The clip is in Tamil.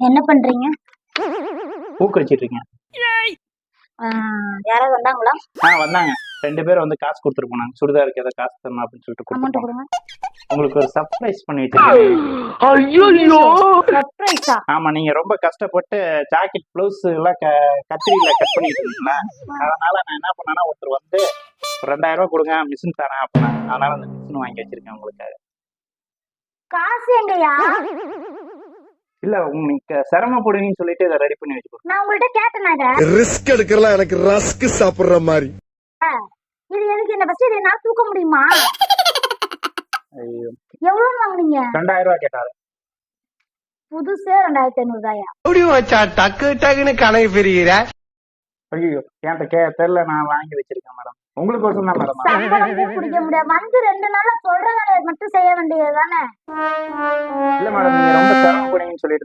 என்ன பண்றீங்க? பூக்கடிச்சிட்டு இருக்கேன். யாராவது வந்தாங்களா? வந்தாங்க. 2 பேரும் வந்து காசு கொடுத்துட்டு போனாங்க. சுடிதாருக்கு ஏதோ காசு தரணும் அப்படின்னு சொல்லிட்டு அமௌண்ட் கொடுத்துருக்காங்க. கொடுங்க. உங்களுக்கு ஒரு சர்ப்ரைஸ் பண்ணி வச்சிருக்கேன். ஐயோ, சர்ப்ரைஸா? ஆமா, நீங்க ரொம்ப கஷ்டப்பட்டு ஜாக்கெட் ப்ளவுஸ் எல்லாம் கத்திரியில கட் பண்ணிட்டு இருக்கீங்களா, அதனால நான் என்ன பண்ணேன்னா, ஒருத்தர் வந்து ஒரு 2000 ரூபாய் கொடுங்க மிஷின் தரேன் அப்படின்னாங்க. அதனால அந்த மிஷின் வாங்கி வச்சிருக்கேன் உங்களுக்காக. காசு எங்கயா? இல்ல, உங்களுக்கு சிரமப்படுவீங்கன்னு சொல்லிட்டு இதை ரெடி பண்ணி வச்சுக்கோ. நான் உங்கள்ட்ட கேட்டேனாங்க. ரிஸ்க் எடுக்கறலாம் எனக்கு ரஸ்க் சாப்பிடுற மாதிரி. இது எதுக்கு? என்ன ஃபர்ஸ்ட் இதை நான் தூக்க முடியுமா? ஐயோ, எவ்வளவு வாங்குனீங்க? 2000 ரூபாய் கேட்டாரு. புதுசே 2500 தாயா? எப்படி வச்சா டக்கு டக்குன்னு கணக்கு பெறுகிற? ஐயோ, என்கிட்ட தெரியல, நான் வாங்கி வச்சிருக்கேன் மேடம். உங்களுக்கு வருஷம் தான் மேடம். சம்பளமே குடிக்க முடியாது. வந்து 2 நாளா சொல்ற வேலையை மட்டும் செய்ய வேண்டியது தானே? இல்ல மேடம், நீங்க ரொம்ப சிரமப்படுவீங்கன்னு சொல்லிட்டு